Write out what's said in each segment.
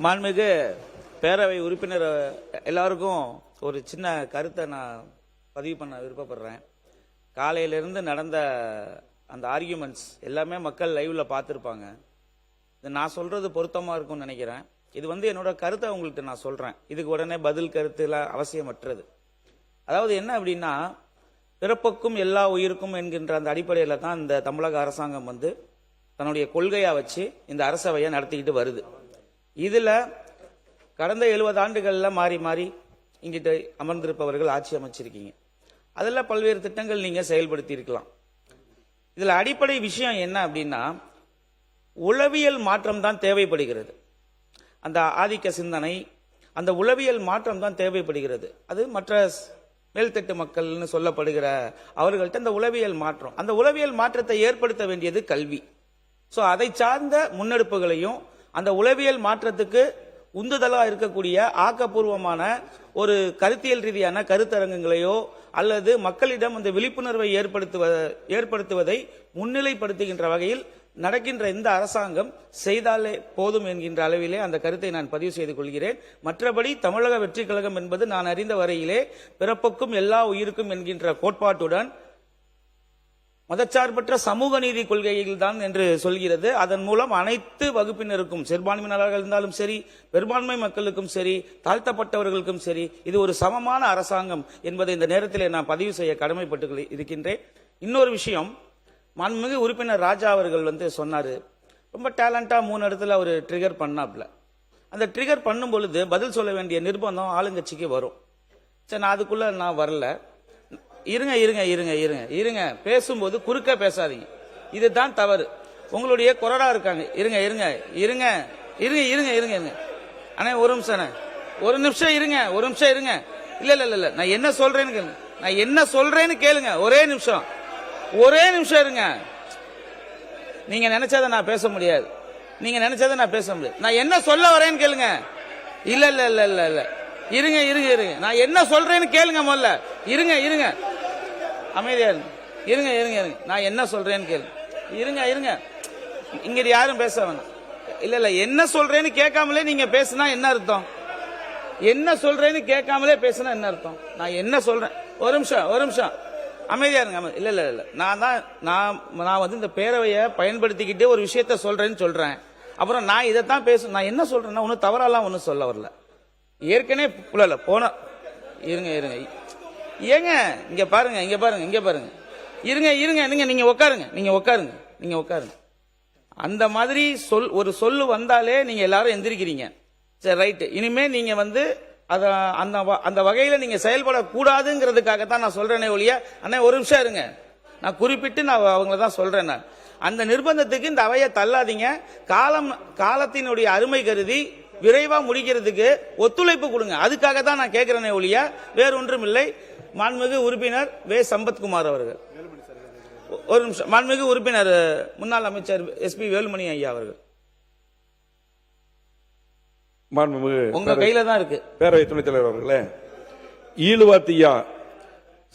மாண்புமிகு பேரவை உறுப்பினர் எல்லாருக்கும் ஒரு சின்ன கருத்தை நான் பதிவு பண்ண விருப்பப்படுறேன். காலையிலிருந்து நடந்த அந்த ஆர்கியூமெண்ட்ஸ் எல்லாமே மக்கள் லைவ்ல பார்த்துருப்பாங்க. இது நான் சொல்றது பொருத்தமா இருக்கும்னு நினைக்கிறேன். இது என்னோட கருத்தை உங்கள்கிட்ட நான் சொல்றேன். இதுக்கு உடனே பதில் கருத்துலாம் அவசியமற்றது. அதாவது என்ன அப்படின்னா, பிறப்புக்கும் எல்லா உயிருக்கும் என்கின்ற அந்த அடிப்படையில் தான் இந்த தமிழக அரசாங்கம் தன்னுடைய கொள்கையா வச்சு இந்த அரசவையை நடத்திக்கிட்டு வருது. இதுல கடந்த 70 ஆண்டுகள்ல மாறி மாறி இங்கிட்ட அமர்ந்திருப்பவர்கள் ஆட்சி அமைச்சிருக்கீங்க. அதில் பல்வேறு திட்டங்கள் நீங்க செயல்படுத்தி இருக்கலாம். இதுல அடிப்படை விஷயம் என்ன அப்படின்னா, உளவியல் மாற்றம் தான் தேவைப்படுகிறது. அந்த ஆதிக்க சிந்தனை, அந்த உளவியல் மாற்றம் தான் தேவைப்படுகிறது. அது மற்ற மேல்தட்டு மக்கள்னு சொல்லப்படுகிற அவர்கள்ட்ட அந்த உளவியல் மாற்றம், அந்த உளவியல் மாற்றத்தை ஏற்படுத்த வேண்டியது கல்வி. ஸோ அதை சார்ந்த முன்னெடுப்புகளையும் அந்த உளவியல் மாற்றத்துக்கு உந்துதலா இருக்கக்கூடிய ஆக்கப்பூர்வமான ஒரு கருத்தியல் ரீதியான கருத்தரங்குகளையோ அல்லது மக்களிடம் அந்த விழிப்புணர்வை ஏற்படுத்துவதை முன்னிலைப்படுத்துகின்ற வகையில் நடக்கின்ற இந்த அரசாங்கம் செய்தாலே போதும் என்கின்ற அளவிலே அந்த கருத்தை நான் பதிவு செய்து கொள்கிறேன். மற்றபடி தமிழக வெற்றி கழகம் என்பது நான் அறிந்த வரையிலே பிறப்புக்கும் எல்லா உயிருக்கும் என்கின்ற கோட்பாட்டுடன் மதச்சார்பற்ற சமூக நீதி கொள்கைகள் தான் என்று சொல்கிறது. அதன் மூலம் அனைத்து வகுப்பினருக்கும், சிறுபான்மையினராக இருந்தாலும் சரி, பெரும்பான்மை மக்களுக்கும் சரி, தாழ்த்தப்பட்டவர்களுக்கும் சரி, இது ஒரு சமமான அரசாங்கம் என்பதை இந்த நேரத்தில் நான் பதிவு செய்ய கடமைப்பட்டு இருக்கின்றேன். இன்னொரு விஷயம், மாண்புமிகு உறுப்பினர் ராஜா அவர்கள் சொன்னாரு, ரொம்ப டேலண்டா 3 இடத்துல அவர் ட்ரிகர் பண்ணாப்ல. அந்த ட்ரிகர் பண்ணும் பொழுது பதில் சொல்ல வேண்டிய நிர்பந்தம் ஆளுங்கட்சிக்கு வரும். சரி, நான் அதுக்குள்ள நான் வரல. இருங்க இருங்க இருங்க இருங்க இருங்க பேசும்போது குறுக்க பேசாதீங்க. இதுதான் தவறு. உங்களுடைய கொறடா இருக்காங்க. இருங்க இருங்க இருங்க இருங்க இருங்க இருங்க இருங்க அண்ணே, ஒரு நிமிஷம், ஒரு நிமிஷம் இருங்க, ஒரு நிமிஷம் இருங்க. இல்ல இல்ல இல்ல நான் என்ன சொல்றேன்னு கேளுங்க. நான் என்ன சொல்றேன்னு கேளுங்க. ஒரே நிமிஷம், ஒரே நிமிஷம் இருங்க. நீங்க நினைச்சதை நான் பேச முடியாது. நீங்க நினைச்சதை நான் பேச முடியாது. நான் என்ன சொல்ல வரேன்னு கேளுங்க. இல்ல இல்ல இல்ல இல்ல இல்ல இருங்க இருங்க இருங்க நான் என்ன சொல்றேன்னு கேளுங்க. முதல்ல இருங்க இருங்க, அமைதியா இருங்க. இருங்க இருங்க இருங்க நான் என்ன சொல்றேன்னு கேளுங்க. இருங்க இருங்க, இங்க யாரும் பேச வேணாம். இல்ல இல்ல என்ன சொல்றேன்னு கேட்காமலே நீங்க பேசுனா என்ன அர்த்தம்? என்ன சொல்றேன்னு கேட்காமலே பேசுனா என்ன அர்த்தம்? நான் என்ன சொல்றேன், ஒரு நிமிஷம் ஒரு நிமிஷம் அமைதியா இருங்க. இல்ல இல்ல இல்ல நான் இந்த பேரவையை பயன்படுத்திக்கிட்டே ஒரு விஷயத்த சொல்றேன்னு சொல்றேன். அப்புறம் நான் இதைத்தான் பேச, நான் என்ன சொல்றேன்னா ஒன்னும் தவறாலாம் ஒன்னும் சொல்ல வரல. ஏற்கனவே போன இருங்க இருங்க ஏங்க, இங்க பாருங்க இங்க பாருங்க இங்க பாருங்க. இருங்க இருங்க நீங்க உட்காருங்க, நீங்க உட்காருங்க, நீங்க உட்காருங்க. அந்த மாதிரி ஒரு சொல்லு வந்தாலே நீங்க எல்லாரும் எந்திரிக்கிறீங்க. சரி, ரைட். இனிமே நீங்க அந்த வகையில நீங்க செயல்படக்கூடாதுங்கிறதுக்காகத்தான் நான் சொல்றேனே ஒழிய, அண்ணா ஒரு நிமிஷம் இருங்க, நான் குறிப்பிட்டு நான் அவங்கள தான் சொல்றேன். நான் அந்த நிர்பந்தத்துக்கு இந்த அவையை தள்ளாதீங்க. காலத்தினுடைய அருமை கருதி விரைவா முடிக்கிறதுக்கு ஒத்துழைப்பு கொடுங்க. அதுக்காக தான் நான் கேட்கிறேனே ஒழிய வேற ஒன்றும் இல்லை. மாண்புமிகு உறுப்பினர் வே. சம்பத்குமார் அவர்கள், ஒரு நிமிஷம். மாண்புமிகு உறுப்பினர் முன்னாள் அமைச்சர் SP வேலுமணி ஐயா அவர்கள், உங்க கையில தான் இருக்கு. பேரவை துணைத் தலைவர் அவர்களே, ஈழுவாத்தியா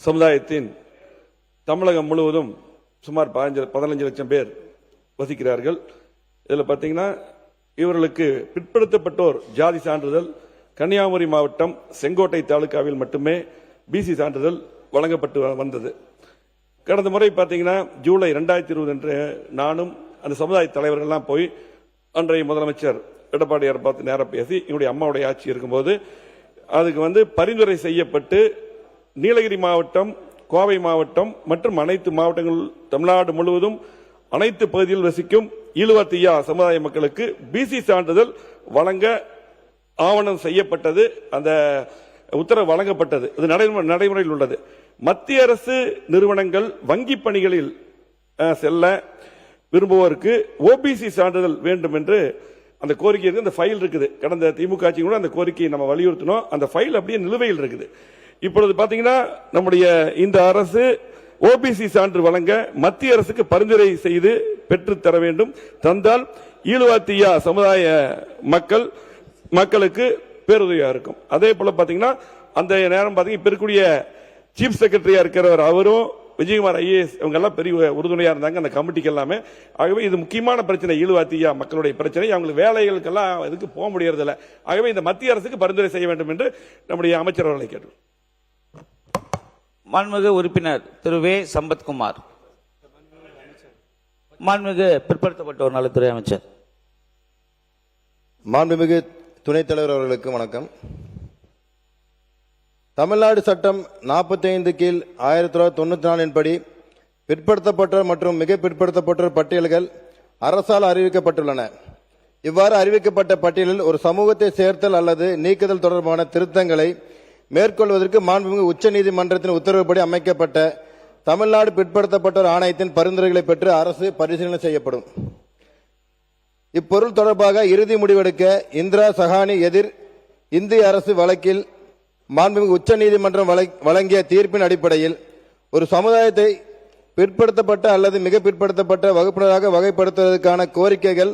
சமுதாயத்தின் தமிழகம் முழுவதும் சுமார் 15 லட்சம் பேர் வசிக்கிறார்கள். இதுல பாத்தீங்கன்னா இவர்களுக்கு பிற்படுத்தப்பட்டோர் ஜாதி சான்றிதழ் கன்னியாகுமரி மாவட்டம் செங்கோட்டை தாலுகாவில் மட்டுமே BC சான்றிதழ் வழங்கப்பட்டு வந்தது. கடந்த முறை பாத்தீங்கன்னா ஜூலை 2020 அன்று நானும் அந்த சமுதாய தலைவர்கள்லாம் போய் அன்றைய முதலமைச்சர் எடப்பாடியார் பார்த்து நேரம் பேசி, என்னுடைய அம்மாவுடைய ஆட்சி இருக்கும்போது அதுக்கு பரிந்துரை செய்யப்பட்டு நீலகிரி மாவட்டம், கோவை மாவட்டம் மற்றும் அனைத்து மாவட்டங்கள் தமிழ்நாடு முழுவதும் அனைத்து பகுதியில் வசிக்கும் ஈழுவாத்தியா சமுதாய மக்களுக்கு BC சான்றிதழ் வழங்க ஆவணம் செய்யப்பட்டது. அந்த உத்தரவு வழங்கப்பட்டது. இது நடைமுறையில் உள்ளது. மத்திய அரசு நிறுவனங்கள் வங்கி பணிகளில் செல்ல விரும்புவோருக்கு OBC சான்றிதழ் வேண்டும் என்று அந்த கோரிக்கை இருக்கு. அந்த ஃபைல் இருக்குது. கடந்த திமுக ஆட்சி கூட அந்த கோரிக்கையை நம்ம வலியுறுத்தினோம். அந்த ஃபைல் அப்படியே நிலுவையில் இருக்குது. இப்பொழுது பாத்தீங்கன்னா நம்முடைய இந்த அரசு OBC சான்று வழங்க மத்திய அரசுக்கு பரிந்துரை செய்து பெற்று தர வேண்டும். தந்தால் ஈழுவாத்தியா சமுதாய மக்களுக்கு பேருதவியா இருக்கும். அதே போல பாத்தீங்கன்னா அந்த நேரம் பாத்தீங்கன்னா இப்ப இருக்கக்கூடிய சீஃப் செக்ரட்டரியா இருக்கிறவர் அவரும் விஜயகுமார் ஐஏஎஸ் இவங்க எல்லாம் பெரிய உறுதுணையா இருந்தாங்க அந்த கமிட்டிக்கு எல்லாமே. ஆகவே இது முக்கியமான பிரச்சனை, ஈழுவாத்தியா மக்களுடைய பிரச்சனை. அவங்களுக்கு வேலைகளுக்கெல்லாம் இதுக்கு போக முடியறதில்ல. ஆகவே இந்த மத்திய அரசுக்கு பரிந்துரை செய்ய வேண்டும் என்று நம்முடைய அமைச்சர் அவர்களை கேட்டு. மாண்புமிகு உறுப்பினர் திரு வே சம்பத்குமார். மாண்புமிகு பிற்படுத்தப்பட்டோர் நலத்துறை அமைச்சர். மாண்புமிகு துணைத் தலைவர் அவர்களுக்கு வணக்கம். தமிழ்நாடு சட்டம் 45 கீழ் 1994 படி பிற்படுத்தப்பட்டோர் மற்றும் மிக பிற்படுத்தப்பட்டோர் பட்டியல்கள் அரசால் அறிவிக்கப்பட்டுள்ளன. இவ்வாறு அறிவிக்கப்பட்ட பட்டியலில் ஒரு சமூகத்தை சேர்த்தல் அல்லது நீக்குதல் தொடர்பான திருத்தங்களை மேற்கொள்வதற்கு மாண்புமிகு உச்சநீதிமன்றத்தின் உத்தரவுப்படி அமைக்கப்பட்ட தமிழ்நாடு பிற்படுத்தப்பட்டோர் ஆணையத்தின் பரிந்துரைகளை பெற்று அரசு பரிசீலனை செய்யப்படும். இப்பொருள் தொடர்பாக இறுதி முடிவெடுக்க இந்திரா சஹானி எதிர் இந்திய அரசு வழக்கில் மாண்புமிகு உச்சநீதிமன்றம் வழங்கிய தீர்ப்பின் அடிப்படையில் ஒரு சமுதாயத்தை பிற்படுத்தப்பட்ட அல்லது மிக பிற்படுத்தப்பட்ட வகுப்பினராக வகைப்படுத்துவதற்கான கோரிக்கைகள்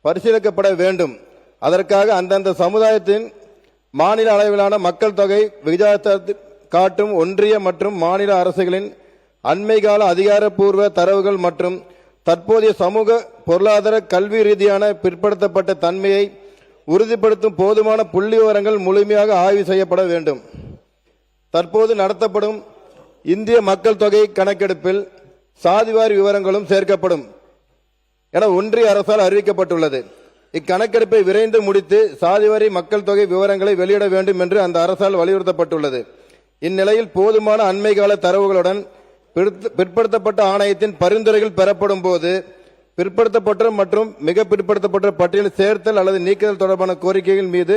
பரிசீலிக்கப்பட வேண்டும். அதற்காக அந்தந்த சமுதாயத்தின் மாநில அளவிலான மக்கள் தொகை விகிதாச்சாரத்தை காட்டும் ஒன்றிய மற்றும் மாநில அரசுகளின் அண்மைகால அதிகாரப்பூர்வ தரவுகள் மற்றும் தற்போதைய சமூக பொருளாதார கல்வி ரீதியான பிற்படுத்தப்பட்ட தன்மையை உறுதிப்படுத்தும் போதுமான புள்ளி விவரங்கள் முழுமையாக ஆய்வு செய்யப்பட வேண்டும். தற்போது நடத்தப்படும் இந்திய மக்கள் தொகை கணக்கெடுப்பில் சாதிவாரி விவரங்களும் சேர்க்கப்படும் என ஒன்றிய அரசால் அறிவிக்கப்பட்டுள்ளது. இக்கணக்கெடுப்பை விரைந்து முடித்து சாதிவாரி மக்கள் தொகை விவரங்களை வெளியிட வேண்டும் என்று அந்த அரசால் வலியுறுத்தப்பட்டுள்ளது. இந்நிலையில் போதுமான அண்மைகால தரவுகளுடன் பிற்படுத்தப்பட்ட ஆணையத்தின் பரிந்துரைகள் பெறப்படும் போது பிற்படுத்தப்பட்ட மற்றும் மிக பிற்படுத்தப்பட்ட பட்டியலில் சேர்த்தல் அல்லது நீக்குதல் தொடர்பான கோரிக்கைகள் மீது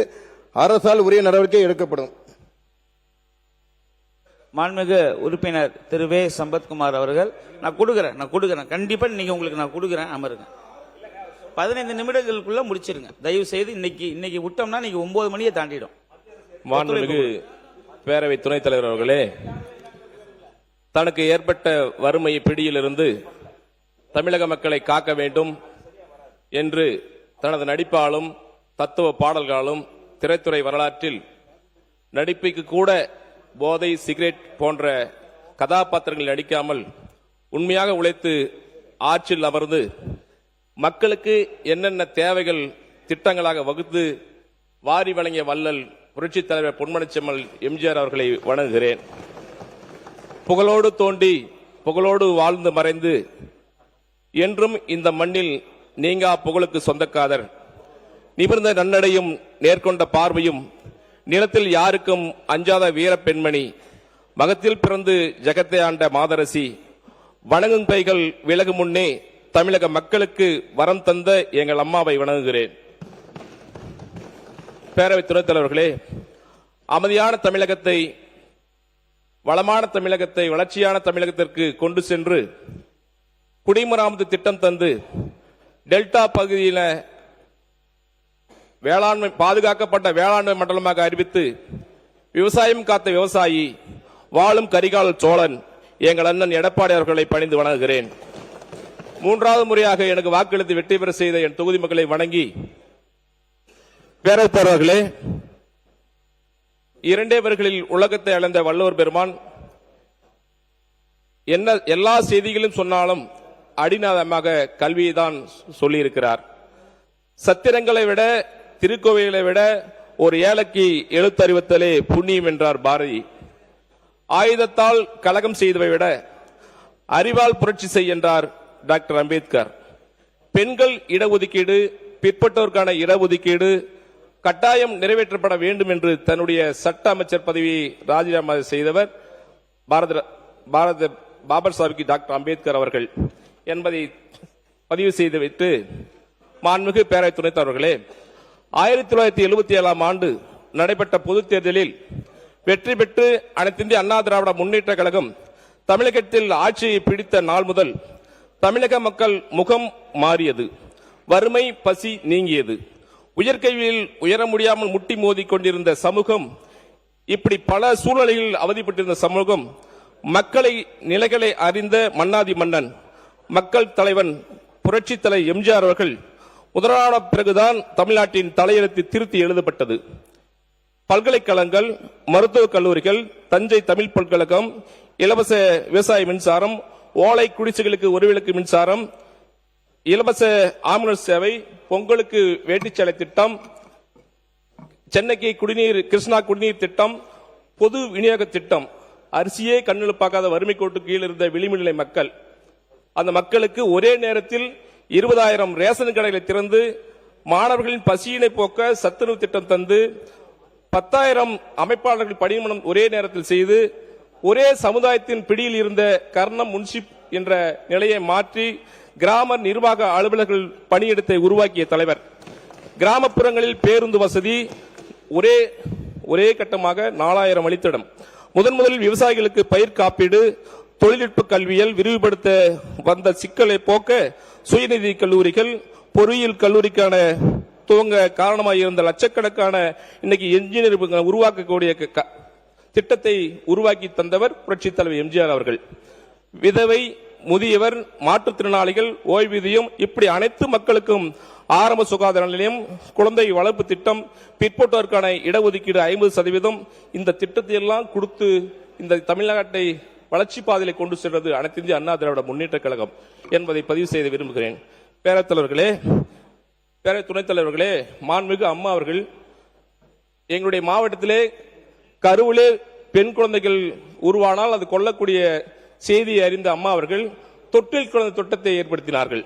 அரசால் உரிய நடவடிக்கை எடுக்கப்படும். மாண்புமிகு உறுப்பினர் திரு வே சம்பத்குமார் அவர்கள், நான் கொடுக்கிறேன் கண்டிப்பா நீங்க உங்களுக்கு நான் கொடுக்கிறேன். அமருங்க. 15 நிமிடங்களுக்குள்ள முடிச்சிருங்க தயவு செய்து. இன்னைக்கு விட்டோம்னா நீங்க 9 மணியை தாண்டிடும். மாண்புமிகு பேரவை துணைத் தலைவர் அவர்களே, தனக்கு ஏற்பட்ட வறுமை பிடியிலிருந்து தமிழக மக்களை காக்க வேண்டும் என்று தனது நடிப்பாலும் தத்துவ பாடல்களாலும் திரைத்துறை வரலாற்றில் நடிப்புக்கு கூட போதை, சிகரெட் போன்ற கதாபாத்திரங்கள் நடிக்காமல் உண்மையாக உழைத்து ஆட்சியில் அமர்ந்து மக்களுக்கு என்னென்ன தேவைகள் திட்டங்களாக வகுத்து வாரி வழங்கிய வள்ளல் புரட்சித் தலைவர் பொன்மனச்செம்மல் எம்ஜிஆர் அவர்களை வணங்குகிறேன். புகழோடு தோண்டி புகழோடு வாழ்ந்து மறைந்து என்றும் இந்த மண்ணில் நீங்கா புகழுக்கு சொந்தக்காதர், நிமிர்ந்த நன்னடையும் நேர்கொண்ட பார்வையும் நிலத்தில் யாருக்கும் அஞ்சாத வீர பெண்மணி, மகத்தில் பிறந்து ஜகத்தை ஆண்ட மாதரசி, வணங்கும் கைகள் விலகு முன்னே தமிழக மக்களுக்கு வரம் தந்த எங்கள் அம்மாவை வணங்குகிறேன். பேரவை துணைத் தலைவர்களே, அமைதியான தமிழகத்தை, வளமான தமிழகத்தை வளர்ச்சியான தமிழகத்திற்கு கொண்டு சென்று குடிமராமத்து திட்டம் தந்து டெல்டா பகுதியில் வேளாண்மை பாதுகாக்கப்பட்ட வேளாண்மை மண்டலமாக அறிவித்து விவசாயம் காத்த விவசாயி, வாழும் கரிகால் சோழன் எங்கள் அண்ணன் எடப்பாடி அவர்களை பணிந்து வணங்குகிறேன். 3வது முறையாக எனக்கு வாக்களித்து வெற்றி பெற செய்த என் தொகுதி மக்களை வணங்கி, பேரவைத் தலைவர்களே, 2 வரிகளில் உலகத்தை அளந்த வள்ளுவர் பெருமான் என்ன எல்லா செய்திகளும் சொன்னாலும் அடிநாதமாக கல்வியை தான் சொல்லியிருக்கிறார். சத்திரங்களை விட திருக்கோவில்களை விட ஒரு ஏழைக்கு எழுத்தறிவித்தலே புண்ணியம் என்றார் பாரதி. ஆயுதத்தால் கலகம் செய்தவை விட அறிவால் புரட்சி செய் என்றார் டாக்டர் அம்பேத்கர். பெண்கள் இடஒதுக்கீடு, பிற்பட்டோருக்கான இடஒதுக்கீடு கட்டாயம் நிறைவேற்றப்பட வேண்டும் என்று தன்னுடைய சட்ட அமைச்சர் பதவியை ராஜினாமா செய்தவர் பாபர் சாஹிப் டாக்டர் அம்பேத்கர் அவர்கள் என்பதை பதிவு செய்துவிட்டு, மாண்புமிகு பேரவை துணைத் தலைவர்களே, 1977ஆம் ஆண்டு நடைபெற்ற பொதுத் தேர்தலில் வெற்றி பெற்று அனைத்து இந்திய அண்ணா திராவிட முன்னேற்ற கழகம் தமிழகத்தில் ஆட்சியை பிடித்த நாள் முதல் தமிழக மக்கள் முகம் மாறியது. வறுமை பசி நீங்கியது. உயர்கல்வியில் உயர முடியாமல் முட்டி மோதி கொண்டிருந்த சமூகம், இப்படி பல சூழ்நிலைகளில் அவதிப்பட்டிருந்த சமூகம், மக்களை நிலைகளை அறிந்த மன்னாதி மன்னன் மக்கள் தலைவன் புரட்சி தலைவர் எம்ஜிஆர் அவர்கள் முதலான பிறகுதான் தமிழ்நாட்டின் தலையெழுத்து திருத்தி எழுதப்பட்டது. பல்கலைக்கழகங்கள், மருத்துவக் கல்லூரிகள், தஞ்சை தமிழ் பல்கலைக்கழகம், இலவச விவசாய மின்சாரம், ஓலை குடிசைகளுக்கு ஒரு விளக்கு மின்சாரம், இலவச ஆம்புலன்ஸ் சேவை, பொங்கலுக்கு வேட்டிச்சேலை திட்டம், சென்னைக்கு கிருஷ்ணா குடிநீர் திட்டம், பொது விநியோக திட்டம், அரிசியே கண்ணில் பார்க்காத வறுமை கோட்டு கீழ் இருந்த விளிம்புநிலை மக்கள், அந்த மக்களுக்கு ஒரே நேரத்தில் 20,000 ரேஷன் கடைகளை திறந்து மாணவர்களின் பசியினை போக்க சத்துணவு திட்டம் தந்து 10,000 அமைப்பாளர்கள் பணிமனம் ஒரே நேரத்தில் செய்து ஒரே சமுதாயத்தின் பிடியில் இருந்த கர்ணம் முன்சிப் என்ற நிலையை மாற்றி கிராம நிர்வாக அலுவலர்கள் பணியிடத்தை உருவாக்கிய தலைவர். கிராமப்புறங்களில் பேருந்து வசதி ஒரே கட்டமாக 4,000 வழித்தடம். முதலில் விவசாயிகளுக்கு பயிர் காப்பீடு, தொழில்நுட்ப கல்வியல் விரிவுபடுத்த வந்த சிக்கலை போக்க சுயநிதி கல்லூரிகள், பொறியியல் கல்லூரிக்கான துவங்க காரணமாக இருந்த லட்சக்கணக்கான இன்னைக்கு என்ஜினியர் உருவாக்கக்கூடிய திட்டத்தை உருவாக்கி தந்தவர் புரட்சி தலைவர் எம்ஜிஆர் அவர்கள். விதவை, முதியவர், மாற்றுத்திறனாளிகள் ஓய்வூதியம், இப்படி அனைத்து மக்களுக்கும் ஆரம்ப சுகாதார நிலையம், குழந்தை வளர்ப்பு திட்டம், பிற்பட்டோருக்கான இடஒதுக்கீடு 50%, இந்த திட்டத்தை எல்லாம் கொடுத்து இந்த தமிழ்நாட்டை வளர்ச்சி பாதையில கொண்டு செல்வது அனைத்து இந்திய அண்ணா திராவிட முன்னேற்ற கழகம் என்பதை பதிவு செய்ய விரும்புகிறேன். பேரத்தலைவர்களே, பேர துணைத் தலைவர்களே, மாண்புமிகு அம்மா அவர்கள் எங்களுடைய மாவட்டத்திலே கருவிலே பெண் குழந்தைகள் உருவானால் அது கொல்லக்கூடிய செய்தியை அறிந்த அம்மா அவர்கள் தொட்டில் குழந்தை திட்டத்தை ஏற்படுத்தினார்கள்.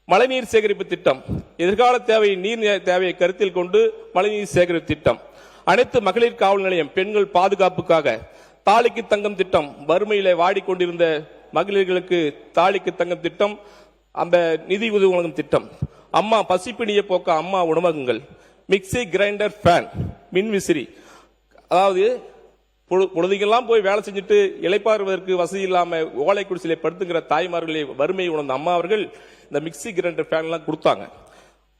மழைநீர் சேகரிப்பு திட்டம், எதிர்கால தேவை நீர் தேவையை கருத்தில் கொண்டு மழைநீர் சேகரிப்பு திட்டம், அனைத்து மகளிர் காவல் நிலையம் பெண்கள் பாதுகாப்புக்காக, தாலிக்கு தங்கம் திட்டம், வறுமையில வாடிக்கொண்டிருந்த மகளிர்களுக்கு தாலிக்கு தங்கம் திட்டம், அந்த நிதி உதவி வழங்கும் திட்டம், அம்மா பசிப்பிணியை போக்க அம்மா உணவகங்கள், மிக்சி, கிரைண்டர், ஃபேன், மின்விசிறி, அதாவது பொழுதுக்கெல்லாம் போய் வேலை செஞ்சுட்டு இளைப்பாறுவதற்கு வசதி இல்லாம ஓலை குடிசையில படுத்துங்கிற தாய்மார்களை வறுமையை உணர்ந்த அம்மா அவர்கள் இந்த மிக்சி, கிரைண்டர், ஃபேன் எல்லாம் கொடுத்தாங்க.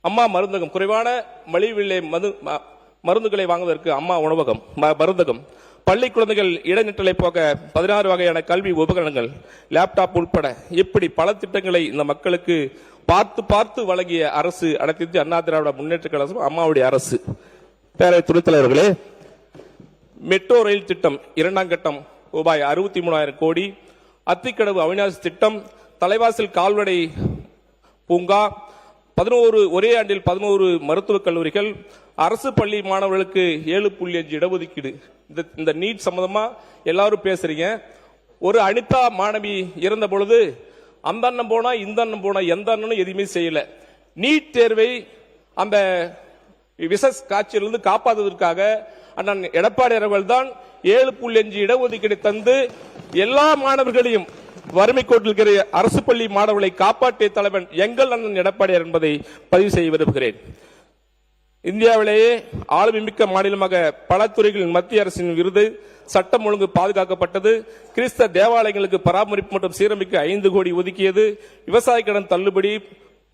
அம்மா மருந்தகம், குறைவான மலிவு விலை மருந்துகளை வாங்குவதற்கு அம்மா உணவகம் மருந்தகம், பள்ளி குழந்தைகள் இடைநிற்றலை போக 16 வகையான கல்வி உபகரணங்கள், லேப்டாப் உட்பட இப்படி பல திட்டங்களை இந்த மக்களுக்கு பார்த்து பார்த்து வழங்கிய அரசு அனைத்து இந்திய அண்ணா திராவிட முன்னேற்ற கழகம் அம்மாவுடைய அரசு. பேரவை துணைத் தலைவர்களே, மெட்ரோ ரயில் திட்டம் 2ஆம் கட்டம் ரூபாய் 63,000 கோடி, அத்திக்கடவு அவிநாசி திட்டம், தலைவாசல் கால்நடை பூங்கா, 11 ஒரே ஆண்டில் 11 மருத்துவக் கல்லூரிகள், அரசு பள்ளி மாணவர்களுக்கு 7.5 இடஒதுக்கீடு. இந்த நீட் சம்பந்தமா எல்லாரும் பேசுறீங்க. ஒரு அனிதா மாணவி இறந்த பொழுது அந்த அண்ணன் போனா இந்த அண்ணன் போனா எந்த அண்ணனும் எதுவுமே செய்யல. நீட் தேர்வை அந்த விச காட்சியிலிருந்து காப்பாற்றுவதற்காக அண்ணன் எடப்பாடி அவர்கள் தான் 7.5 இடஒதுக்கீடு தந்து எல்லா மாணவர்களையும் வறுமை கோட்டில் இருக்கிற அரசு பள்ளி மாணவர்களை காப்பாற்றிய தலைவன் எங்கள் அண்ணன் எடப்பாடியார் என்பதை பதிவு செய்ய விரும்புகிறேன். இந்தியாவிலேயே ஆளுமை மிக்க மாநிலமாக பல துறைகளில் மத்திய அரசின் விருது, சட்டம் ஒழுங்கு பாதுகாக்கப்பட்டது, கிறிஸ்தவ தேவாலயங்களுக்கு பராமரிப்பு மற்றும் சீரமைக்க 5 கோடி ஒதுக்கியது, விவசாய கடன் தள்ளுபடி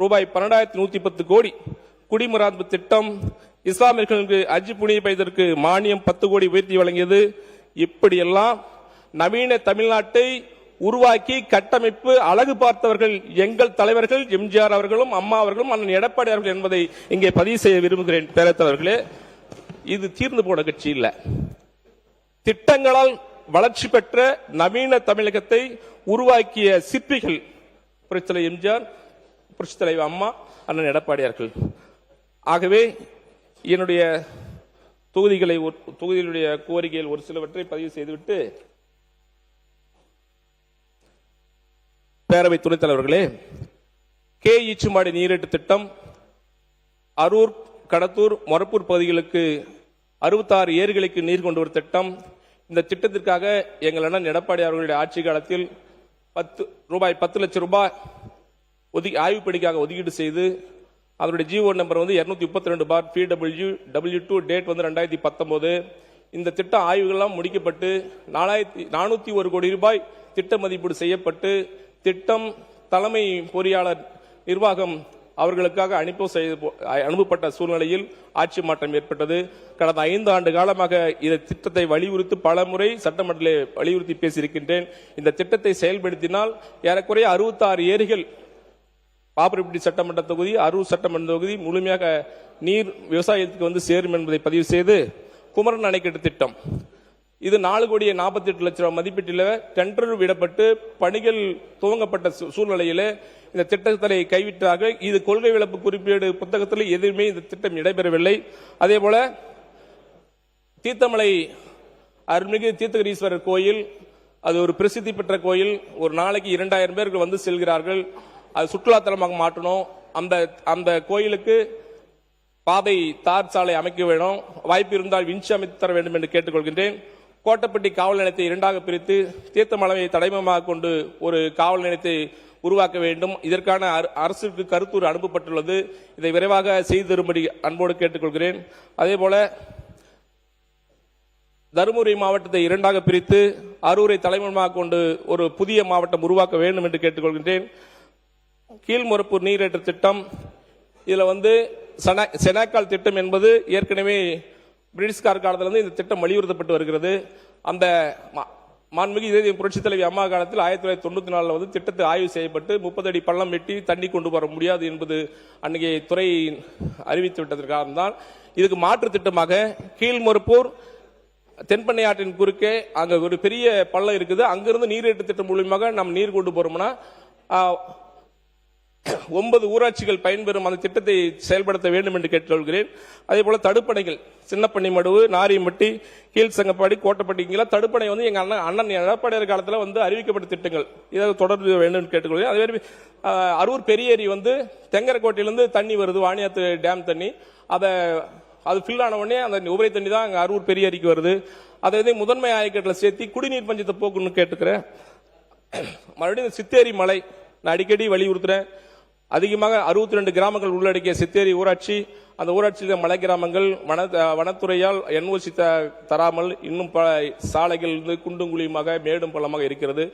ரூபாய் 12,110 கோடி, குடிமராமத்து திட்டம், இஸ்லாமியர்களுக்கு ஹஜ் புனித பயணத்திற்கு மானியம் 10 கோடி உயர்த்தி வழங்கியது. இப்படியெல்லாம் நவீன தமிழ்நாட்டை உருவாக்கி கட்டமைப்பு அழகு பார்த்தவர்கள் எங்கள் தலைவர்கள் எம்ஜிஆர் அவர்களும் அம்மா அவர்களும் அண்ணன் எடப்பாடி அவர்கள் என்பதை இங்கே பதிவு செய்ய விரும்புகிறேன். பேரத்தவர்களே, இது தீர்ந்து போன கட்சி இல்ல. திட்டங்களால் வளர்ச்சி பெற்ற நவீன தமிழகத்தை உருவாக்கிய சிற்பிகள் புரட்சித் தலைவர் எம்ஜிஆர், புரட்சித் தலைவர் அம்மா, அண்ணன் எடப்பாடியார்கள். ஆகவே என்னுடைய தொகுதிகளுடைய கோரிக்கைகள் ஒரு சிலவற்றை பதிவு செய்துவிட்டு, பேரவை துணைத் தலைவர்களே, கே ஈச்சுமாடி நீரேட்டு திட்டம், அரூர், கடத்தூர், மொரப்பூர் பகுதிகளுக்கு 66 ஏரிகளுக்கு நீர் கொண்டு வரும் திட்டம். இந்த திட்டத்திற்காக எங்கள் அண்ணன் எடப்பாடி அவர்களுடைய ஆட்சி காலத்தில் ரூபாய் 10 லட்சம் ரூபாய் ஆய்வு பணிக்காக ஒதுக்கீடு செய்து அதனுடைய ஜிஓ நம்பர் 232/PWW2 டேட் 2019. இந்த திட்ட ஆய்வுகள்லாம் முடிக்கப்பட்டு 401 கோடி ரூபாய் திட்ட மதிப்பீடு செய்யப்பட்டு திட்டம் தலைமை பொறியாளர் நிர்வாகம் அவர்களுக்காக அனுப்பப்பட்ட சூழ்நிலையில் ஆட்சி மாற்றம் ஏற்பட்டது. கடந்த 5 ஆண்டு காலமாக இந்த திட்டத்தை வலியுறுத்தி பல முறை சட்டமன்றத்திலே வலியுறுத்தி பேசியிருக்கின்றேன். இந்த திட்டத்தை செயல்படுத்தினால் ஏறக்குறைய 66 ஏரிகள் பாப்பரப்பட்டி சட்டமன்ற தொகுதி, அரூர் சட்டமன்ற தொகுதி முழுமையாக நீர் விவசாயத்துக்கு சேரும் என்பதை பதிவு செய்து, குமரன் அணைக்கட்டு திட்டம் இது 4,48,00,000 மதிப்பீட்டில் டெண்டர் விடப்பட்டு பணிகள் துவங்கப்பட்ட சூழ்நிலையில் இந்த திட்டத்தை கைவிட்டார்கள். இது கொள்கை விளப்பு குறிப்பீடு புத்தகத்தில் எதுவுமே இந்த திட்டம் இடம்பெறவில்லை. அதே போல தீர்த்தமலை அருள்மிகு தீர்த்தகிரீஸ்வரர் கோயில், அது ஒரு பிரசித்தி பெற்ற கோயில். ஒரு நாளைக்கு 2000 பேர்கள் வந்து செல்கிறார்கள். அது சுற்றுலாத்தலமாக மாற்றணும். அந்த கோயிலுக்கு பாதை தார் சாலை அமைக்க வேணும். வாய்ப்பு இருந்தால் விஞ்சி அமைத்து தர வேண்டும் என்று கேட்டுக்கொள்கின்றேன். கோட்டப்பட்டி காவல் நிலையத்தை 2ஆக பிரித்து தீர்த்தமலையை தலைமையாக கொண்டு ஒரு காவல் நிலையத்தை உருவாக்க வேண்டும். இதற்கான அரசுக்கு கருத்துரு அனுப்பப்பட்டுள்ளது. இதை விரைவாக செய்து தரும்படி அன்போடு கேட்டுக்கொள்கிறேன். அதே போல தருமபுரி மாவட்டத்தை 2ஆக பிரித்து அரூரை தலைமையாக கொண்டு ஒரு புதிய மாவட்டம் உருவாக்க வேண்டும் என்று கேட்டுக்கொள்கின்றேன். கீழ்மொரப்பூர் நீரேற்று திட்டம், இதுல வந்து செனாக்கால் திட்டம் என்பது ஏற்கனவே பிரிட்டிஷ்கார காலத்திலிருந்து இந்த திட்டம் வலியுறுத்தப்பட்டு வருகிறது. அந்த மாண்புமிகு இதய புரட்சித் தலைவி அம்மா காலத்தில் 1994 வந்து திட்டத்தை ஆய்வு செய்யப்பட்டு 30 அடி பள்ளம் வெட்டி தண்ணி கொண்டு வர முடியாது என்பது அன்றைய துறை அறிவித்து விட்டதற்காக தான் இதுக்கு மாற்று திட்டமாக கீழ்மொரப்பூர் தென்பண்ணை ஆற்றின் குறுக்கே அங்க ஒரு பெரிய பள்ளம் இருக்குது. அங்கிருந்து நீரேற்று திட்டம் மூலமாக நம்ம நீர் கொண்டு போறோம்னா 9 ஊராட்சிகள் பயன்பெறும் அந்த திட்டத்தை செயல்படுத்த வேண்டும் என்று கேட்டுக்கொள்கிறேன். அதே போல தடுப்பணைகள் சின்னப்பன்னிமடுவு, நாரியம்பட்டி, கீழ்சங்கப்பாடி, கோட்டப்பட்டி தடுப்பணை வந்து எங்க அண்ணன் எடப்பாடியார் காலத்தில் வந்து அறிவிக்கப்பட்ட திட்டங்கள். இதை தொடர்ந்து வேண்டும் என்று கேட்டுக்கொள்கிறேன். அதே மாதிரி அரூர் பெரியேரி வந்து தெங்கரக்கோட்டையிலிருந்து தண்ணி வருது, வாணியாத்து டேம் தண்ணி. அது ஃபில் ஆன உடனே அந்த உபரி தண்ணி தான் அங்கே அரூர் பெரியேரிக்கு வருது. அதை வந்து முதன்மை ஆயக்கட்டில் சேர்த்து குடிநீர் பஞ்சத்தை போக்குன்னு கேட்டுக்கிறேன். மறுபடியும் சித்தேரி மலை நான் அடிக்கடி வலியுறுத்துறேன். அதிகமாக 62 கிராமங்கள் உள்ளடக்கிய சித்தேரி ஊராட்சி. அந்த ஊராட்சியில் மலை கிராமங்கள் வனத்துறையால் NOC தராமல் இன்னும் பல சாலைகள் குண்டும் குழியுமாக மேடும் பள்ளமாக இருக்கிறது.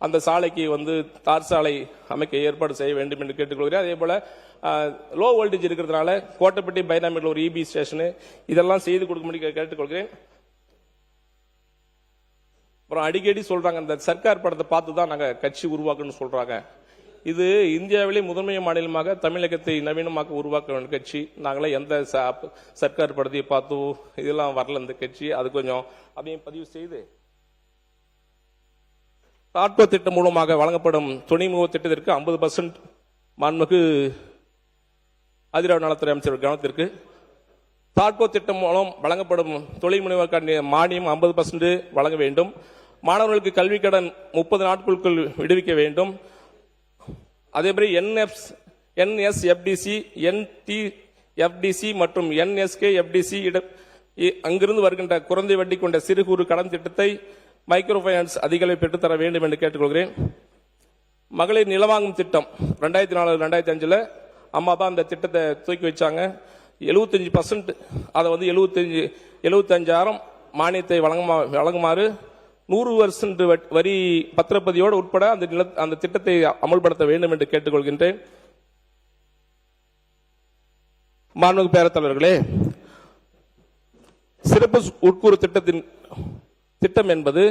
அந்த சாலைக்கு வந்து தார் சாலை அமைக்க ஏற்பாடு செய்ய வேண்டும் என்று கேட்டுக்கொள்கிறேன். அதே போல லோ வோல்டேஜ் இருக்கிறதுனால கோட்டப்பட்டி பைனாமில் ஒரு EB ஸ்டேஷனு இதெல்லாம் செய்து கொடுக்கும்படி கேட்டுக்கொள்கிறேன். அப்புறம் அடிக்கடி சொல்றாங்க இந்த சர்க்கார் படத்தை பார்த்து தான் நாங்க கட்சி உருவாக்கணும்னு சொல்றாங்க. இது இந்தியாவிலே முதன்மை மாநிலமாக தமிழகத்தை நவீனமாக உருவாக்க வேண்டிய கட்சி. நாங்களே எந்த சர்க்கார் படத்தை பார்த்தோ இதெல்லாம் வரல இந்த கட்சி. அது கொஞ்சம் அதையும் பதிவு செய்து தாட்கோ திட்டம் மூலமாக வழங்கப்படும் துணைமுக திட்டத்திற்கு 50% மாண்புமிகு ஆதிராவிட நலத்துறை அமைச்சர் கவனத்திற்கு. தாட்கோ திட்டம் மூலம் வழங்கப்படும் தொழில் முனைவோருக்கான மானியம் 50% வழங்க வேண்டும். மாணவர்களுக்கு கல்வி கடன் 30 நாட்களுக்குள் விடுவிக்க வேண்டும். அதே மாதிரி NSFDC, NTFDC மற்றும் NSKFDC அங்கிருந்து வருகின்ற குறைந்த வட்டி கொண்ட சிறு குறு கடன் திட்டத்தை மைக்ரோ பைனான்ஸ் அதிகளவை பெற்றுத்தர வேண்டும் என்று கேட்டுக்கொள்கிறேன். மகளிர் நிலவாங்கும் திட்டம் 2004-2005 அம்மா தான் இந்த திட்டத்தை தூக்கி வச்சாங்க. 75% அதை வந்து 75,000 மானியத்தை வழங்குமாறு 100% வரி பத்திரப்பதியோடு உட்பட அந்த திட்டத்தை அமல்படுத்த வேண்டும் என்று கேட்டுக்கொள்கின்றேன். மாண்புமிகு பேரவைத் தலைவர்களே, சிறப்பு உட்கூறு திட்டம் என்பது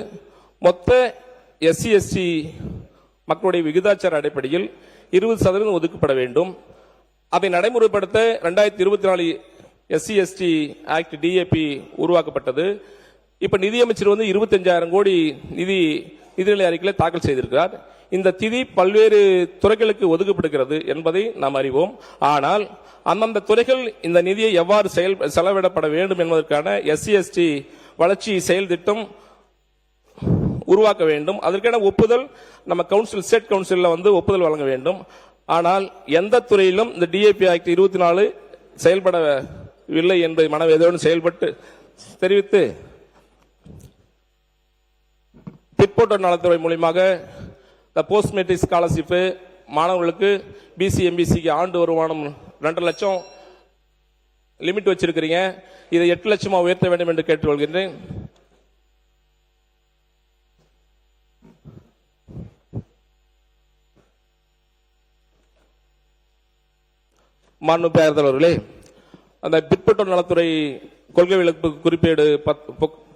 மொத்த SC/ST மக்களுடைய விகிதாச்சார அடிப்படையில் 20% ஒதுக்கப்பட வேண்டும். அதை நடைமுறைப்படுத்த 2024 SC/ST ஆக்ட் DAP உருவாக்கப்பட்டது. இப்ப நிதியமைச்சர் வந்து 25,000 கோடி நிதிநிலை அறிக்கையை தாக்கல் செய்திருக்கிறார். இந்த நிதி பல்வேறு துறைகளுக்கு ஒதுக்கப்படுகிறது என்பதை நாம் அறிவோம். ஆனால் அந்தந்த துறைகள் இந்த நிதியை எவ்வாறு செலவிடப்பட வேண்டும் என்பதற்கான SC/ST வளர்ச்சி செயல் திட்டம் உருவாக்க வேண்டும். அதற்கான ஒப்புதல் நம்ம கவுன்சில் ஸ்டேட் கவுன்சில் வந்து ஒப்புதல் வழங்க வேண்டும். ஆனால் எந்த துறையிலும் இந்த DAP ஆக்ட் 24 செயல்படவில்லை என்பதை மனவேதோடு செயல்பட்டு தெரிவித்து பிற்போட்டோர் நலத்துறை மூலமாக போஸ்ட் மெட்ரிக் ஸ்காலர்ஷிப் மாணவர்களுக்கு BC MBCக்கு ஆண்டு வருமானம் 2 லட்சம் லிமிட் வச்சிருக்கிறீங்க. இதை 8 லட்சமா உயர்த்த வேண்டும் என்று கேட்டுக்கொள்கின்றேன். மாண்புமிகு பேரவைத் தலைவர்களே, அந்த பிற்பட்டோர் நலத்துறை கொள்கை விளக்கு குறிப்பேடு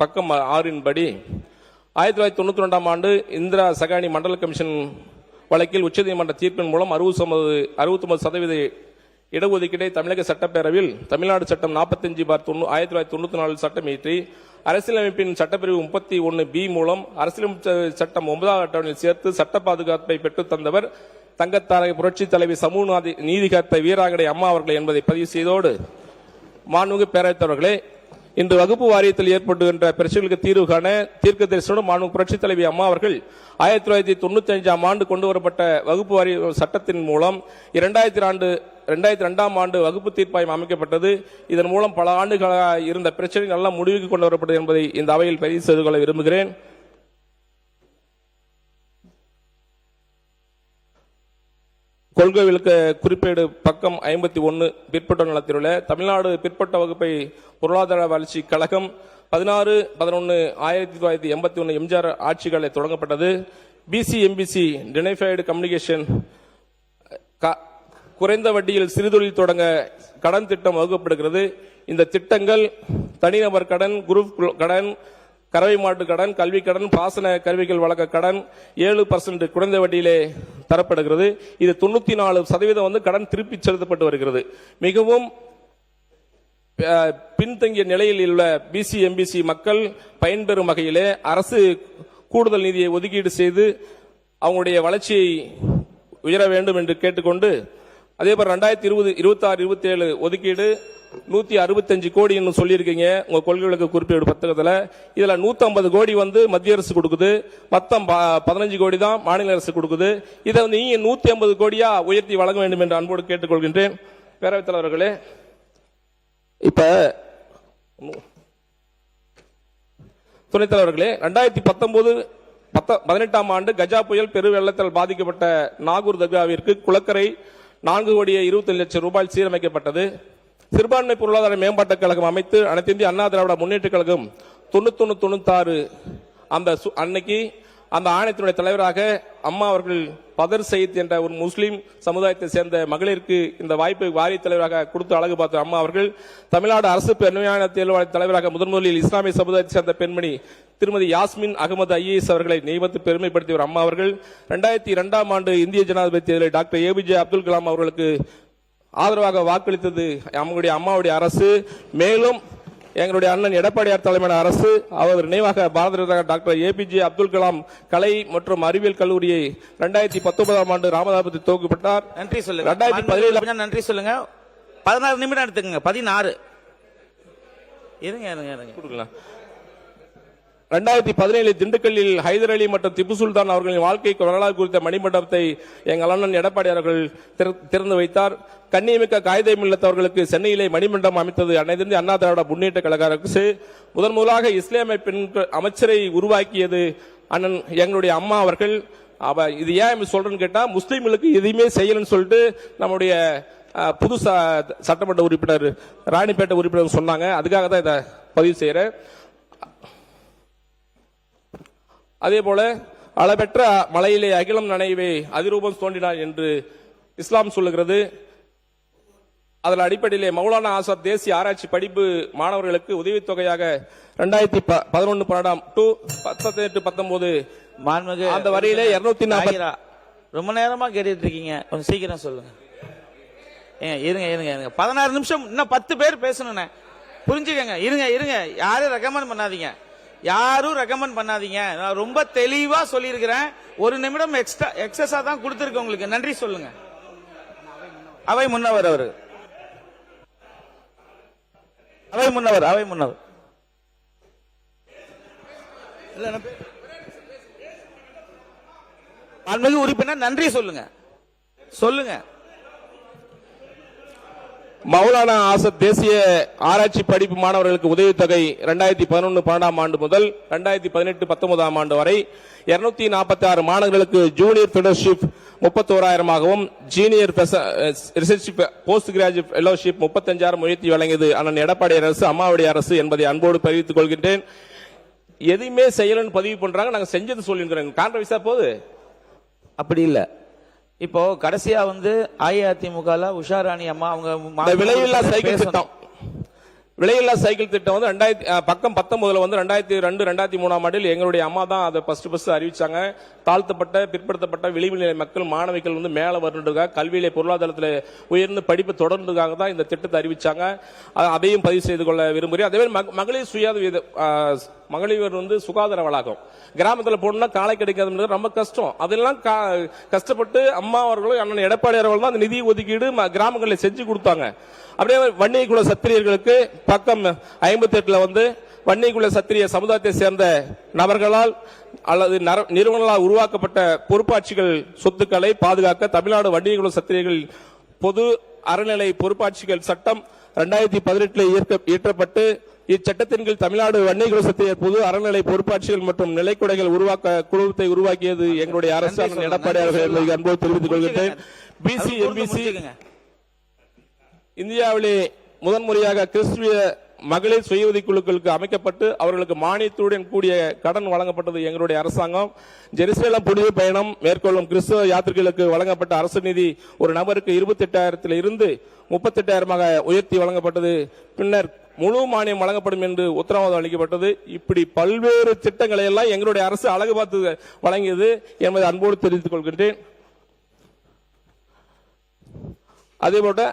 பக்கம் 6 படி 1992ஆம் ஆண்டு இந்திரா சகானி மண்டல கமிஷன் வழக்கில் உச்சநீதிமன்ற தீர்ப்பின் மூலம் 69% இடஒதுக்கீட்டை தமிழக சட்டப்பேரவையில் தமிழ்நாடு சட்டம் 45/1994 சட்டம் இயற்றி அரசியலமைப்பின் சட்டப்பிரிவு 31B மூலம் அரசியலமைப்பு சட்டம் 9வது அட்டவணையில் சேர்த்து சட்ட பாதுகாப்பை பெற்றுத் தந்தவர் தங்கத்தாரை புரட்சி தலைவி சமூக நீதி காத்த வீராங்கனை அம்மா அவர்கள் என்பதை பதிவு செய்தோடு, மாண்புமிகு பேரவைத் தலைவர்களே, இன்று வகுப்பு வாரியத்தில் ஏற்படுகின்ற பிரச்சனைகளுக்கு தீர்வு காண தீர்க்க தரிசனம் மாண்புமிகு புரட்சி தலைவி அம்மா அவர்கள் 1995ஆம் ஆண்டு கொண்டு வரப்பட்ட வகுப்பு வாரிய சட்டத்தின் மூலம் 2002ஆம் ஆண்டு வகுப்பு தீர்ப்பாயம் அமைக்கப்பட்டது. இதன் மூலம் பல ஆண்டுகளாக இருந்த பிரச்சனை நல்ல முடிவுக்கு கொண்டு வரப்பட்டது என்பதை இந்த அவையில் பதிவு செய்து கொள்ள விரும்புகிறேன். கொள்கை விளக்க குறிப்பேடு பக்கம் 51 பிற்பட்ட நலத்தில் உள்ள தமிழ்நாடு பிற்பட்ட வகுப்பை பொருளாதார வளர்ச்சி கழகம் 16/11/1981 எம்ஜிஆர் ஆட்சிகளை தொடங்கப்பட்டது. பிசி எம்பிசி டினைஃபைடு கம்யூனிகேஷன் குறைந்த வட்டியில் சிறுதொழில் தொடங்க கடன் திட்டம் வகுக்கப்படுகிறது. இந்த திட்டங்கள் தனிநபர் கடன், குரூப் கடன், கறவை மாட்டு கடன், கல்வி கடன், பாசன கருவிகள் வழங்க கடன் 7% குறைந்த வட்டியிலே தரப்படுகிறது. இது 94% கடன் திருப்பி செலுத்தப்பட்டு வருகிறது. மிகவும் பின்தங்கிய நிலையில் உள்ள பிசி எம்பிசி மக்கள் பயன்பெறும் வகையிலே அரசு கூடுதல் நிதியை ஒதுக்கீடு செய்து அவங்களுடைய வளர்ச்சியை உயர வேண்டும் என்று கேட்டுக்கொண்டு, அதேபோல் 2026-27 ஒதுக்கீடு 165 கோடி சொல்லியிருக்கீங்க உங்க கொள்கை விளக்க குறிப்பேடு புத்தகத்துல. இதுல 150 கோடி மத்திய அரசு கொடுக்குது, மொத்தம் 15 கோடி தான் மாநில அரசு கொடுக்குது. இதை நீங்க 150 கோடியா உயர்த்தி வழங்க வேண்டும் என்று அன்போடு கேட்டுக்கொள்கின்றேன். பேரவைத் தலைவர்களே, இப்ப துணைத் தலைவர்களே, 2018ஆம் ஆண்டு கஜா புயல் பெரு வெள்ளத்தால் பாதிக்கப்பட்ட நாகூர் தர்காவிற்கு குளக்கரை 4,25,00,000 ரூபாய் சீரமைக்கப்பட்டது. சிறுபான்மை பொருளாதார மேம்பாட்டுக் கழகம் அமைத்து அனைத்து இந்திய அண்ணா திராவிட முன்னேற்ற கழகம் 91-96 அன்னைக்கு அந்த ஆணையத்தினுடைய தலைவராக அம்மா அவர்கள் பதர் சயீத் என்ற ஒரு முஸ்லீம் சமுதாயத்தை சேர்ந்த மகளிருக்கு இந்த வாய்ப்பை வாரிய தலைவராக கொடுத்து அழகு பார்த்த அம்மா அவர்கள் தமிழ்நாடு அரசு பெண்மையான தேர்வாணைய தலைவராக முதன்முதலில் இஸ்லாமிய சமுதாயத்தை சேர்ந்த பெண்மணி திருமதி யாஸ்மின் அகமது IAS அவர்களை நியமித்து பெருமைப்படுத்தியவர் அம்மா அவர்கள். 2002ஆம் ஆண்டு இந்திய ஜனாதிபதி தேர்தலில் டாக்டர் APJ அப்துல் கலாம் அவர்களுக்கு ஆதரவாக வாக்களித்தது நம்முடைய அம்மாவுடைய அரசு. மேலும் எங்களுடைய அண்ணன் எடப்பாடியார் தலைமையான அரசு அவர் நினைவாக பாரத ரத்னா டாக்டர் APJ அப்துல் கலாம் கலை மற்றும் அறிவியல் கல்லூரியை 2019ஆம் ஆண்டு ராமநாதபுரத்தில் துவக்கப்பட்டார். நன்றி சொல்லுங்க. 2017 நன்றி சொல்லுங்க. 16 நிமிடம் எடுத்துக்கங்க. 16 இருங்க. 2017 திண்டுக்கல்லில் ஹைதர் அலி மற்றும் திப்பு சுல்தான் அவர்களின் வாழ்க்கை வரலாறு குறித்த மணிமண்டபத்தை எங்கள் அண்ணன் எடப்பாடி அவர்கள் திறந்து வைத்தார். கண்ணியமிக்க காயிதே மில்லத் அவர்களுக்கு சென்னையிலே மணிமண்டபம் அமைத்தது அனைத்து இந்திய அண்ணா திராவிட முன்னேற்ற கழக அரசு. முதலாக இஸ்லாமிய பெண் அமைச்சரை உருவாக்கியது அண்ணன் எங்களுடைய அம்மா அவர்கள். இது ஏன் சொல்றேன்னு கேட்டா, முஸ்லீம்களுக்கு எதுவுமே செய்யலன்னு சொல்லிட்டு நம்முடைய புது சட்டமன்ற உறுப்பினர் ராணிப்பேட்டை உறுப்பினர் சொன்னாங்க. அதுக்காக தான் இதை பதிவு செய்யறேன். அதே போல அளவற்ற மலையிலே அகிலம் நனைவே அதிரூபம் தோன்றினார் என்று இஸ்லாம் சொல்லுகிறது. அதன் அடிப்படையிலே மௌலானா ஆசாத் தேசிய ஆராய்ச்சி படிப்பு மாணவர்களுக்கு உதவித்தொகையாக 2011-12 to 18-19 அந்த வரையிலே 240 ரொம்ப நேரமா கேட்டுட்டு இருக்கீங்க, கொஞ்சம் சீக்கிரம் சொல்லுங்க. இருங்க 16 நிமிஷம், இன்னும் 10 பேர் பேசணும், புரிஞ்சுக்கங்க. இருங்க, யாரும் ரெக்கமெண்ட் பண்ணாதீங்க. நான் ரொம்ப தெளிவா சொல்லியிருக்கிறேன். 1 நிமிடம் எக்ஸஸா தான் கொடுத்திருக்கேன் உங்களுக்கு. நன்றி சொல்லுங்க. அவை முன்னவர் அன்மைக்கு உறுப்பினர் நன்றி சொல்லுங்க. மௌலானா ஆசாத் தேசிய ஆராய்ச்சி படிப்பு மாணவர்களுக்கு உதவித்தொகை 2011-12 ஆண்டு முதல் 2018-19 ஆண்டு வரை 246 மாணவர்களுக்கு ஜூனியர் ஃபெலோஷிப் 31,000ஆகவும் junior research post graduate fellowship 35,000 உயர்த்தி வழங்கியது அண்ணன் எடப்பாடி அரசு, அம்மாவுடைய அரசு என்பதை அன்போடு தெரிவித்துக் கொள்கின்றேன். எதுவுமே செய்யலன்னு பதிவு பண்றாங்க, நாங்க செஞ்சது சொல்லிருக்கிறோம். கான்ட்ரவர்சியா போகுது. அப்படி இல்ல. இப்போ கடைசியா அஇஅதிமுக உஷாராணி அம்மா அவங்க விலையில்லா சைக்கிள் திட்டம் பக்கம் 19 2002-2003 ஆண்டில் எங்களுடைய அம்மா தான் அதை ஃபர்ஸ்ட் அறிவிச்சாங்க. தாழ்த்தப்பட்ட பிற்படுத்தப்பட்ட விளிம்புநிலை மக்கள் மாணவிகள் வந்து மேல வரணுக்காக கல்வியிலே பொருளாதாரத்தில் உயர்ந்து படிப்பு தொடர்ந்துக்காக தான் இந்த திட்டத்தை அறிவிச்சாங்க. அதையும் பதிவு செய்து கொள்ள விரும்புகிறேன். அதே மாதிரி மகளிர் மகளிர் வந்து சுகாதார வளாகம் கிராமத்தில் போடணும்னா காலை கிடைக்காது, ரொம்ப கஷ்டம். அதெல்லாம் கஷ்டப்பட்டு அம்மா அவர்களும் அண்ணன் எடப்பாடி அவர்கள் தான் அந்த நிதி ஒதுக்கீடு கிராமங்களில் செஞ்சு கொடுத்தாங்க. அப்படியே வன்னிய குல சத்திரியர்களுக்கு பக்கம் 58 வந்து வன்னிய குல சத்திரிய சமுதாயத்தை சேர்ந்த நபர்களால் அல்லது நிறுவனங்களால் உருவாக்கப்பட்ட பொறுப்பாட்சிகள் சொத்துக்களை பாதுகாக்க தமிழ்நாடு வன்னிய குல சத்திரியர்கள் பொது அறநிலை பொறுப்பாட்சிகள் சட்டம் 2018 இயற்றப்பட்டு இச்சட்டத்தின் கீழ் தமிழ்நாடு வன்னிய குல சத்திரியர் பொது அறநிலை பொறுப்பாட்சிகள் மற்றும் நிலைக்குடைகள் குழுவத்தை உருவாக்கியது எங்களுடைய அரசு எடப்பாடி அவர்கள் அன்போடு தெரிவித்துக் கொள்கிறேன். பிசி எம்பிசி இந்தியாவிலே முதன்முறையாக கிறிஸ்துவ மகளிர் சுய உதவி குழுக்களுக்கு அமைக்கப்பட்டு அவர்களுக்கு மானியத்துடன் கூடிய கடன் வழங்கப்பட்டது எங்களுடைய அரசாங்கம். ஜெருசலேம் புனித பயணம் மேற்கொள்ளும் கிறிஸ்தவ யாத்திரிகளுக்கு வழங்கப்பட்ட அரசு நிதி ஒரு நபருக்கு 28,000 இருந்து 38,000 உயர்த்தி வழங்கப்பட்டது. பின்னர் முழு மானியம் வழங்கப்படும் என்று உத்தரவாதம் அளிக்கப்பட்டது. இப்படி பல்வேறு திட்டங்களை எல்லாம் எங்களுடைய அரசு அழகு பார்த்து வழங்கியது என்பதை அன்போடு தெரிவித்துக் கொள்கின்றேன். அதேபோல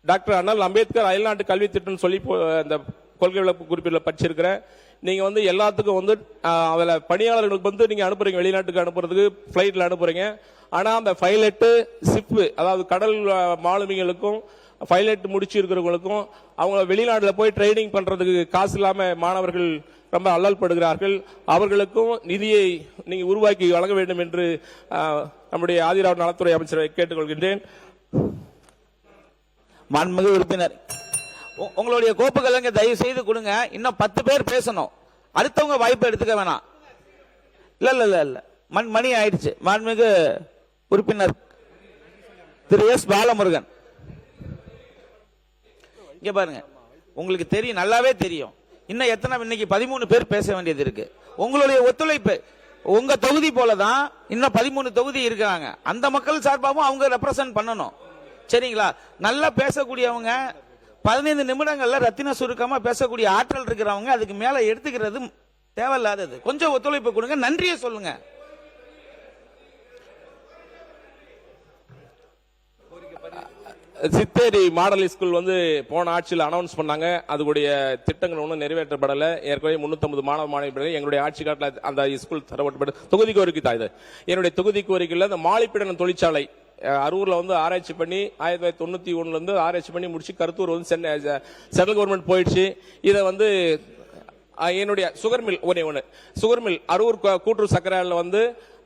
டாக்டர் அண்ணல் அம்பேத்கர் அயல்நாட்டு கல்வி திட்டம் சொல்லி அந்த கொள்கை விளக்கு குறிப்பில் படிச்சிருக்கிறேன். நீங்க வந்து எல்லாத்துக்கும் வந்து அதுல பணியாளர்களுக்கு வந்து நீங்க அனுப்புறீங்க, வெளிநாட்டுக்கு அனுப்புறதுக்கு பிளைட்ல அனுப்புறீங்க. ஆனா அந்த பைலட் சிப் அதாவது கடல் மாலுமிகளுக்கும் பைலட் முடிச்சு இருக்கிறவங்களுக்கும் அவங்க வெளிநாட்டுல போய் ட்ரைனிங் பண்றதுக்கு காசு இல்லாம மாணவர்கள் ரொம்ப அல்லல் படுகிறார்கள். அவர்களுக்கும் நிதியை நீங்க உருவாக்கி வழங்க வேண்டும் என்று நம்முடைய ஆதிராவிட நலத்துறை அமைச்சரை கேட்டுக்கொள்கின்றேன். மாண்புமிகு உறுப்பினர், உங்களுடைய கோப்புகள் தயவு செய்து கொடுங்க. இன்னும் 10 பேர் பேசணும். அடுத்தவங்க வாய்ப்பு எடுத்துக்க வேணாம். இல்ல மணி ஆயிடுச்சு. மாண்புமிகு உறுப்பினர் திரு எஸ் பாலமுருகன், இங்க பாருங்க, உங்களுக்கு தெரியும், நல்லாவே தெரியும். இன்னும் எத்தனை இன்னைக்கு 13 பேர் பேச வேண்டியது இருக்கு. உங்களுடைய ஒத்துழைப்பு உங்க தொகுதி போலதான் இன்னும் 13 தொகுதி இருக்காங்க. அந்த மக்கள் சார்பாகவும் அவங்க ரெப்ரசன்ட் பண்ணணும். சரிங்களா? நல்லா பேசக்கூடியவங்க 15 நிமிடங்கள்ல ரத்தின சுருக்கமா பேசக்கூடிய ஆற்றல் இருக்கிறவங்க அதுக்கு மேல எடுத்துக்கிறது தேவையில்லாதது. கொஞ்சம் ஒத்துழைப்பு கொடுங்க, நன்றியை சொல்லுங்க. சித்தேரி மாடல் ஸ்கூல் வந்து போன ஆட்சியில் அனௌன்ஸ் பண்ணாங்க. அதுடைய திட்டங்கள் ஒன்றும் நிறைவேற்றப்படல. ஏற்கனவே 350 மாணவ மாணவிகள் எங்களுடைய ஆட்சி காலத்தில் அந்த ஸ்கூல் தரப்பட்ட தொகுதி கோரிக்கை தான் இது. என்னுடைய தொகுதி கோரிக்கையில் இந்த மாலிப்பிடன தொழிற்சாலை அரூர்ல வந்து ஆராய்ச்சி பண்ணி 1991 இருந்து ஆராய்ச்சி பண்ணி முடிச்சு கருத்தூர் வந்து சென்ட்ரல் கவர்மெண்ட் போயிடுச்சு. இதை வந்து என்னுடைய சுகர் மில் அரூர் கூட்டுறவு சர்க்கரையில் வந்து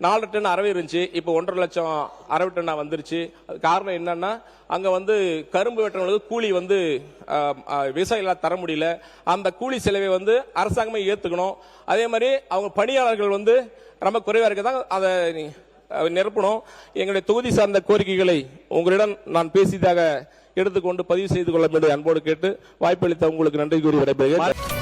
4 டன் அரவை இருந்துச்சு. இப்போ 1.5 லட்சம் அரவை டன்னா வந்துருச்சு. அது காரணம் என்னன்னா அங்க வந்து கரும்பு வெட்டுறவங்களுக்கு கூலி வந்து விவசாயிகளால் தர முடியல. அந்த கூலி செலவை வந்து அரசாங்கமே ஏத்துக்கணும். அதே மாதிரி அவங்க பணியாளர்கள் வந்து ரொம்ப குறைவா இருக்கதான் அதை நிரப்பணும். எங்களுடைய தொகுதி சார்ந்த கோரிக்கைகளை உங்களிடம் நான் பேசியதாக எடுத்துக்கொண்டு பதிவு செய்து கொள்ள வேண்டிய அன்போடு கேட்டு வாய்ப்பளித்த உங்களுக்கு நன்றி கூறி விடைபெறுகிறேன்.